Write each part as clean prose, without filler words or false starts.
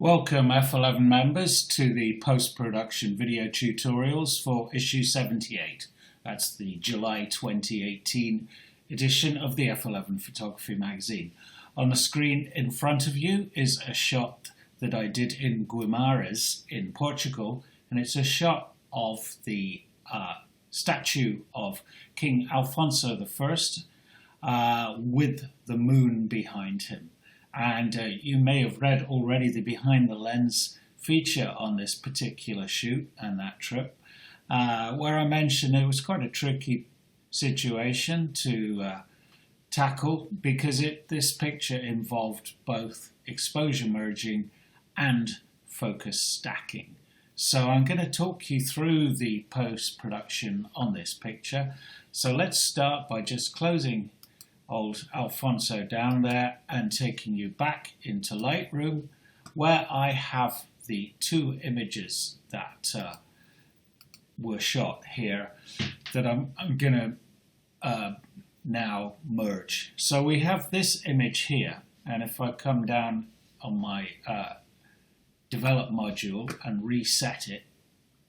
Welcome F11 members to the post-production video tutorials for issue 78. That's the July 2018 edition of the F11 Photography magazine. On the screen in front of you is a shot that I did in Guimarães in Portugal, and it's a shot of the statue of King Alfonso I with the moon behind him. And you may have read already the behind the lens feature on this particular shoot and that trip, where I mentioned it was quite a tricky situation to tackle because this picture involved both exposure merging and focus stacking. So I'm going to talk you through the post-production on this picture. So let's start by just closing old Alfonso down there and taking you back into Lightroom, where I have the two images that were shot here that I'm going to now merge. So we have this image here, and if I come down on my develop module and reset it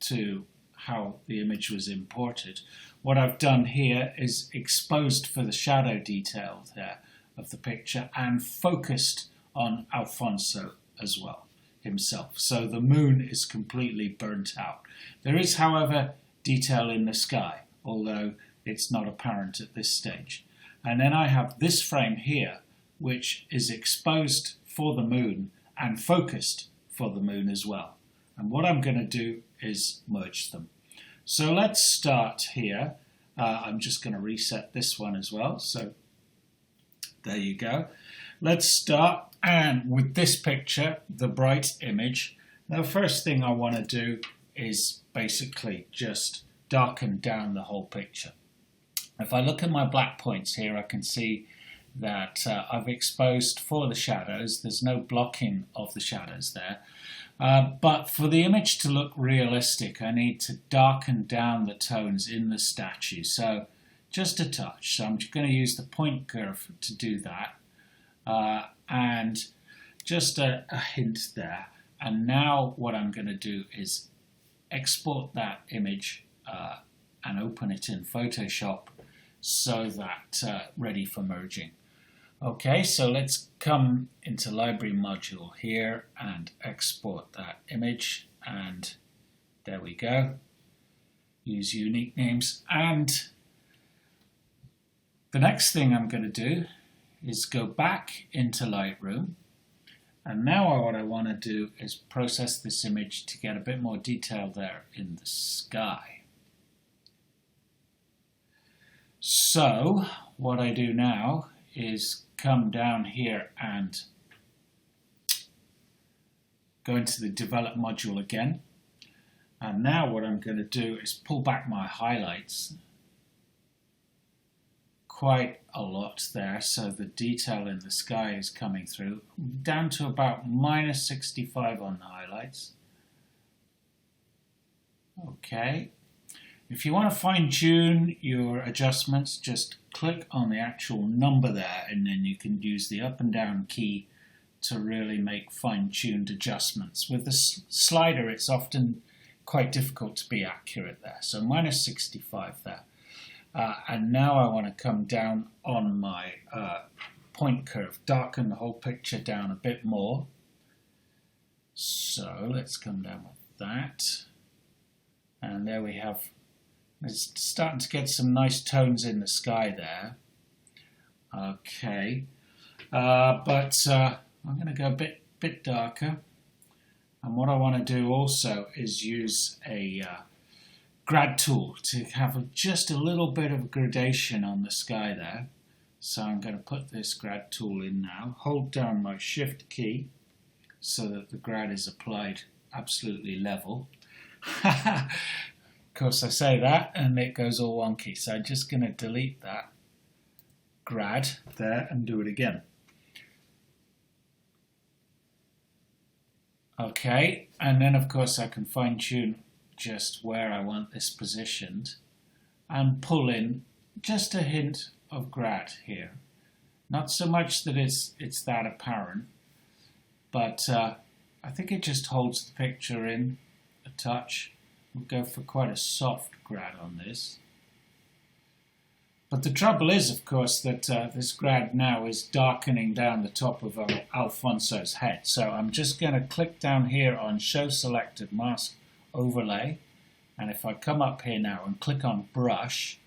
to how the image was imported, what I've done here is exposed for the shadow detail there of the picture and focused on Alfonso as well himself. So the moon is completely burnt out. There is, however, detail in the sky, although it's not apparent at this stage. And then I have this frame here, which is exposed for the moon and focused for the moon as well. And what I'm going to do is merge them. So let's start here. I'm just going to reset this one as well. So there you go. Let's start and with this picture, the bright image. Now, the first thing I want to do is basically just darken down the whole picture. If I look at my black points here, I can see that I've exposed for the shadows. There's no blocking of the shadows there. But for the image to look realistic, I need to darken down the tones in the statue. So just a touch. So I'm just going to use the point curve to do that. And just a hint there. And now what I'm going to do is export that image and open it in Photoshop so that ready for merging. Okay, so let's come into library module here and export that image, and there we go. Use unique names, and the next thing I'm going to do is go back into Lightroom, and now what I want to do is process this image to get a bit more detail there in the sky. So what I do now is come down here and go into the develop module again. And now what I'm going to do is pull back my highlights quite a lot there, so the detail in the sky is coming through, down to about -65 on the highlights. Okay. If you want to fine-tune your adjustments, just click on the actual number there, and then you can use the up and down key to really make fine-tuned adjustments. With the slider, it's often quite difficult to be accurate there. So -65 there. And now I want to come down on my point curve, darken the whole picture down a bit more. So let's come down with that. And there we have. It's starting to get some nice tones in the sky there. Okay, but I'm going to go a bit darker. And what I want to do also is use a grad tool to have just a little bit of gradation on the sky there. So I'm going to put this grad tool in now. Hold down my shift key so that the grad is applied absolutely level. Of course I say that and it goes all wonky, so I'm just going to delete that grad there and do it again. Okay, and then of course I can fine tune just where I want this positioned and pull in just a hint of grad here. Not so much that it's that apparent, but I think it just holds the picture in a touch. We'll go for quite a soft grad on this. But the trouble is, of course, that this grad now is darkening down the top of Alfonso's head. So I'm just going to click down here on Show Selected Mask Overlay. And if I come up here now and click on Brush,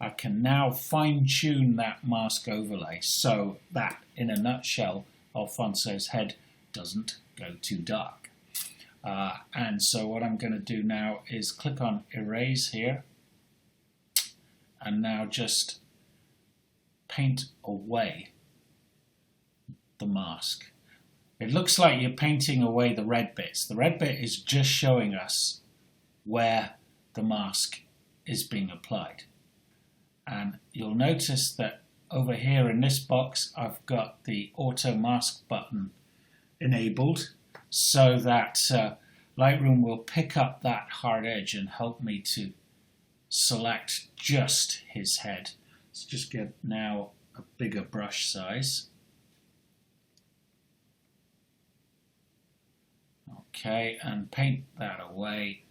I can now fine-tune that mask overlay so that, in a nutshell, Alfonso's head doesn't go too dark. And so what I'm going to do now is click on Erase here, and now just paint away the mask. It looks like you're painting away the red bits. The red bit is just showing us where the mask is being applied. And you'll notice that over here in this box I've got the Auto Mask button enabled so that Lightroom will pick up that hard edge and help me to select just his head. Let's just get now a bigger brush size. Okay, and paint that away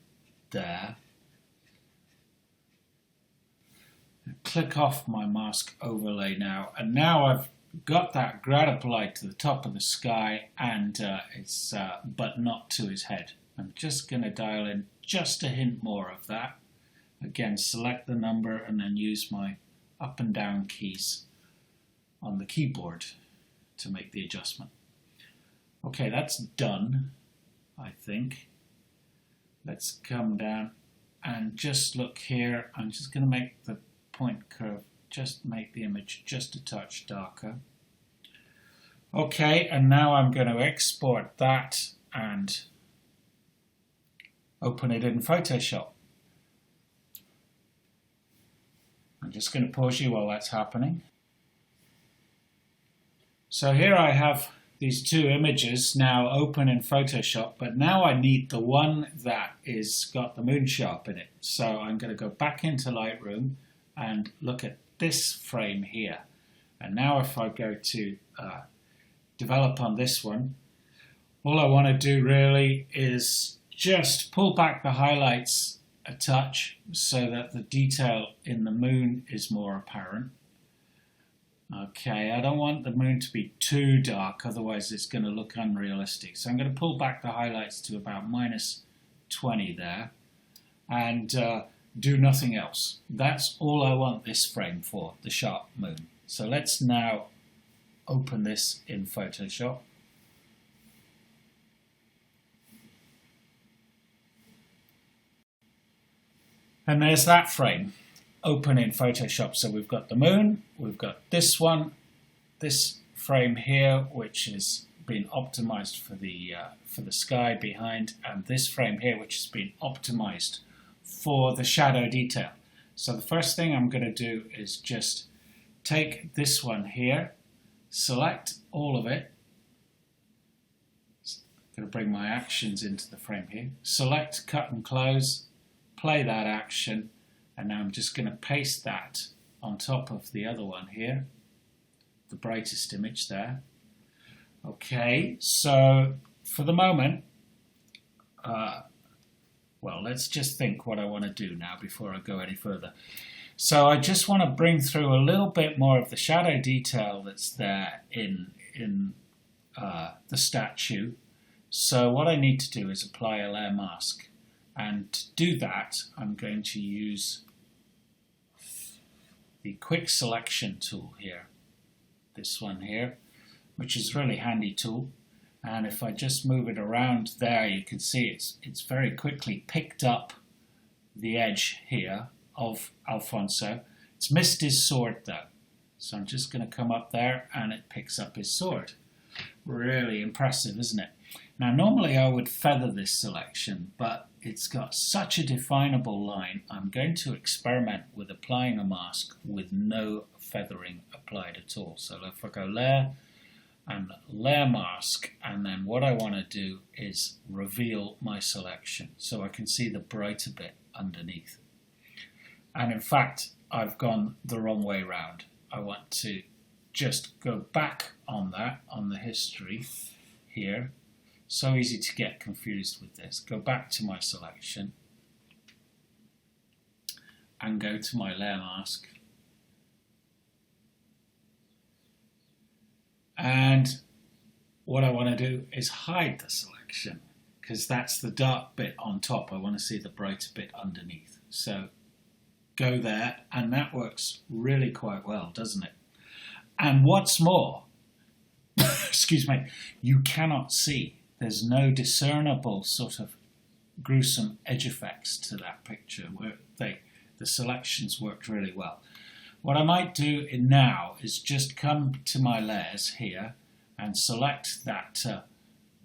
there. Click off my mask overlay now, and now I've got that grad applied to the top of the sky, and but not to his head. I'm just going to dial in just a hint more of that. Again, select the number and then use my up and down keys on the keyboard to make the adjustment. Okay, that's done, I think. Let's come down and just look here. I'm just going to make the point curve, just make the image just a touch darker. Okay, and now I'm going to export that and open it in Photoshop. I'm just going to pause you while that's happening. So here I have these two images now open in Photoshop, but now I need the one that is got the moon sharp in it. So I'm going to go back into Lightroom and look at this frame here. And now if I go to develop on this one, all I want to do really is just pull back the highlights a touch so that the detail in the moon is more apparent. Okay, I don't want the moon to be too dark, otherwise it's going to look unrealistic. So I'm going to pull back the highlights to about -20 there and do nothing else. That's all I want this frame for, the sharp moon. So let's now open this in Photoshop. And there's that frame open in Photoshop. So we've got the moon, we've got this one, this frame here, which has been optimized for the sky behind, and this frame here, which has been optimized for the shadow detail. So the first thing I'm going to do is just take this one here, select all of it. I'm going to bring my actions into the frame here. Select, cut and close, play that action, and now I'm just going to paste that on top of the other one here, the brightest image there. Okay, so for the moment, well, let's just think what I want to do now before I go any further. So I just want to bring through a little bit more of the shadow detail that's there in the statue. So what I need to do is apply a layer mask. And to do that, I'm going to use the quick selection tool here, this one here, which is a really handy tool. And if I just move it around there, you can see it's very quickly picked up the edge here of Alfonso. It's missed his sword though. So I'm just going to come up there and it picks up his sword. Really impressive, isn't it? Now normally I would feather this selection, but it's got such a definable line, I'm going to experiment with applying a mask with no feathering applied at all. So if I go layer and layer mask, and then what I want to do is reveal my selection so I can see the brighter bit underneath. And in fact, I've gone the wrong way round. I want to just go back on that, on the history here, So easy to get confused with this. Go back to my selection and go to my layer mask. And what I want to do is hide the selection, because that's the dark bit on top. I want to see the brighter bit underneath. So go there, and that works really quite well, doesn't it? And what's more, excuse me, you cannot see. There's no discernible sort of gruesome edge effects to that picture. Where the selections worked really well. What I might do now is just come to my layers here and select that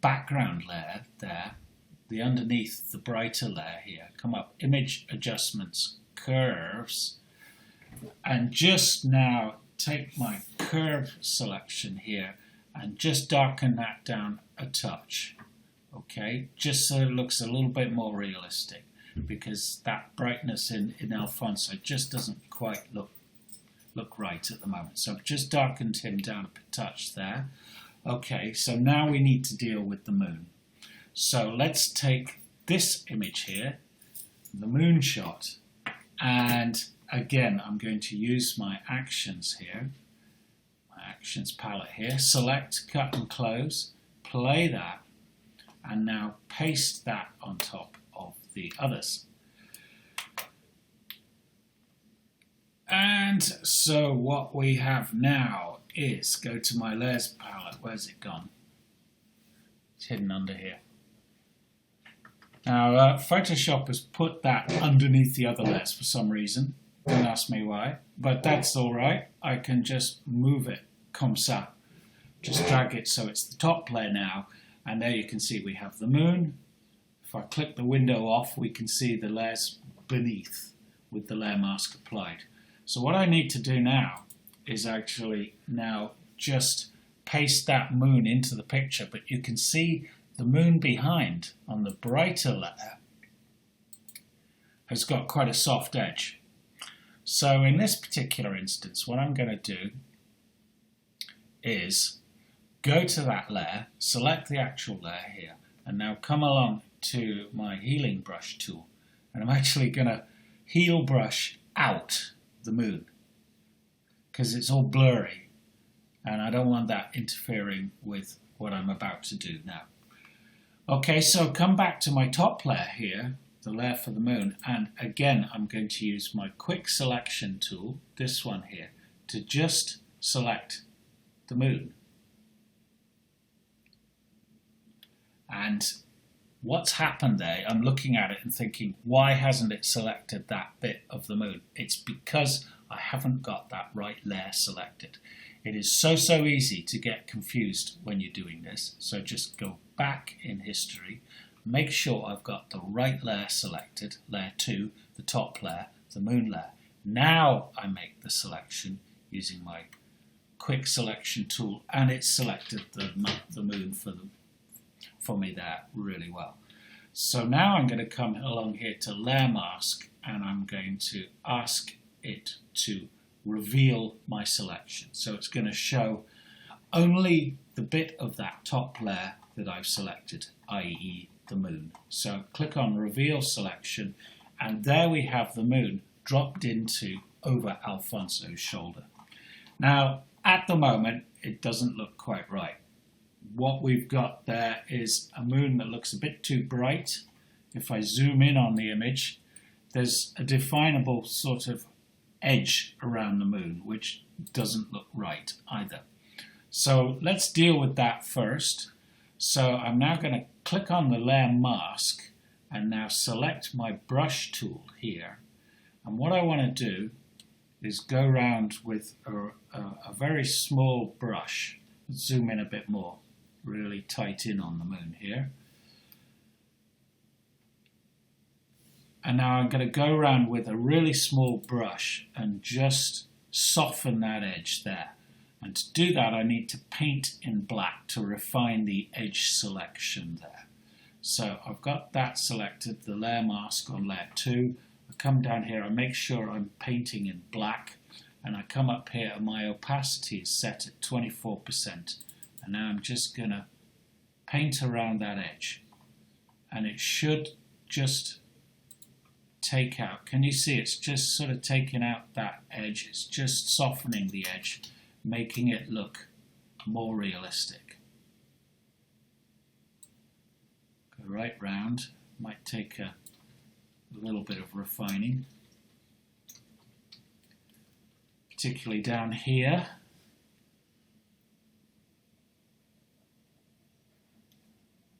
background layer there, the underneath the brighter layer here. Come up, Image Adjustments, Curves, and just now take my curve selection here and just darken that down a touch. Okay, just so it looks a little bit more realistic, because that brightness in Alfonso just doesn't quite look right at the moment. So I've just darkened him down a touch there. Okay, so now we need to deal with the moon. So let's take this image here, the moon shot, and again I'm going to use my actions here, my actions palette here, select, cut and close, play that, and now paste that on top of the others. And so what we have now is, go to my layers palette. Where's it gone? It's hidden under here. Now Photoshop has put that underneath the other layers for some reason. Don't ask me why, but that's all right. I can just move it comme ça. Just drag it so it's the top layer now, and there you can see we have the moon. If I click the window off, we can see the layers beneath with the layer mask applied. So what I need to do now is actually now just paste that moon into the picture, but you can see the moon behind on the brighter layer has got quite a soft edge. So in this particular instance, what I'm going to do is go to that layer, select the actual layer here, and now come along to my healing brush tool, and I'm actually going to heal brush out the moon because it's all blurry and I don't want that interfering with what I'm about to do now. Okay, so come back to my top layer here, the layer for the moon, and again I'm going to use my quick selection tool, this one here, to just select the moon. And what's happened there, I'm looking at it and thinking, why hasn't it selected that bit of the moon? It's because I haven't got that right layer selected. It is so easy to get confused when you're doing this. So just go back in history, make sure I've got the right layer selected, layer 2, the top layer, the moon layer. Now I make the selection using my quick selection tool, and it's selected the moon for me there really well. So now I'm going to come along here to layer mask, and I'm going to ask it to reveal my selection. So it's going to show only the bit of that top layer that I've selected, i.e. the moon. So click on reveal selection, and there we have the moon dropped into over Alfonso's shoulder. Now at the moment it doesn't look quite right. What we've got there is a moon that looks a bit too bright. If I zoom in on the image, there's a definable sort of edge around the moon, which doesn't look right either. So let's deal with that first. So I'm now going to click on the layer mask and now select my brush tool here. And what I want to do is go around with a very small brush. Zoom in a bit more, really tight in on the moon here. And now I'm going to go around with a really small brush and just soften that edge there. And to do that I need to paint in black to refine the edge selection there. So I've got that selected, the layer mask on layer 2. I come down here, I make sure I'm painting in black, and I come up here and my opacity is set at 24%. And now I'm just going to paint around that edge, and it should just take out. Can you see it's just sort of taking out that edge? It's just softening the edge, making it look more realistic. Go right round. Might take a little bit of refining, particularly down here.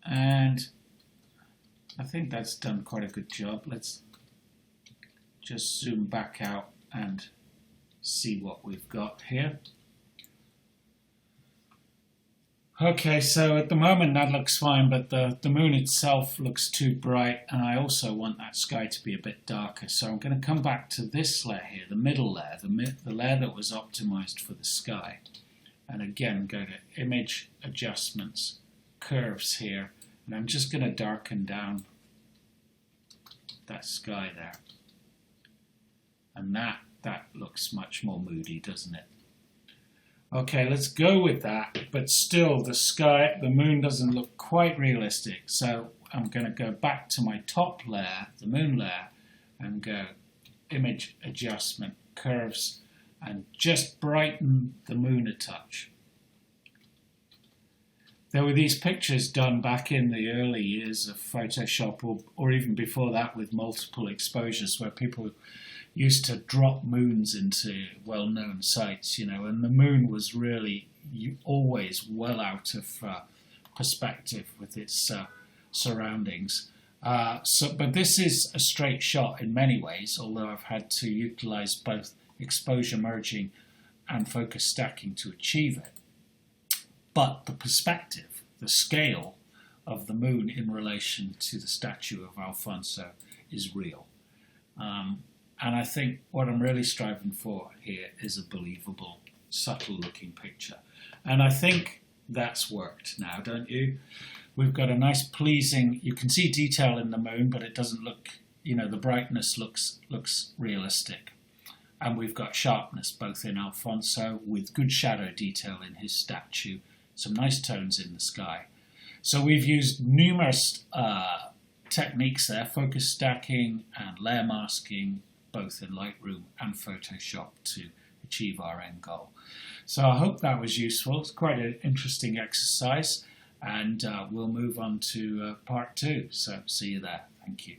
And I think that's done quite a good job. Let's just zoom back out and see what we've got here. Okay, so at the moment that looks fine, but the moon itself looks too bright, and I also want that sky to be a bit darker. So I'm going to come back to this layer here, the middle layer, the layer that was optimized for the sky. And again, go to Image, Adjustments, Curves here, and I'm just going to darken down that sky there. And that looks much more moody, doesn't it? Okay, let's go with that, but still the sky, the moon doesn't look quite realistic. So I'm going to go back to my top layer, the moon layer, and go Image, Adjustment, Curves, and just brighten the moon a touch. There were these pictures done back in the early years of Photoshop, or even before that, with multiple exposures, where people used to drop moons into well-known sites, you know, and the moon was really always well out of perspective with its surroundings. But this is a straight shot in many ways, although I've had to utilize both exposure merging and focus stacking to achieve it. But the perspective, the scale of the moon in relation to the statue of Alfonso is real. And I think what I'm really striving for here is a believable, subtle-looking picture. And I think that's worked now, don't you? We've got a nice, pleasing, you can see detail in the moon, but it doesn't look, you know, the brightness looks realistic. And we've got sharpness both in Alfonso, with good shadow detail in his statue, some nice tones in the sky. So we've used numerous techniques there, focus stacking and layer masking, both in Lightroom and Photoshop, to achieve our end goal. So I hope that was useful. It's quite an interesting exercise, and we'll move on to part 2. So see you there. Thank you.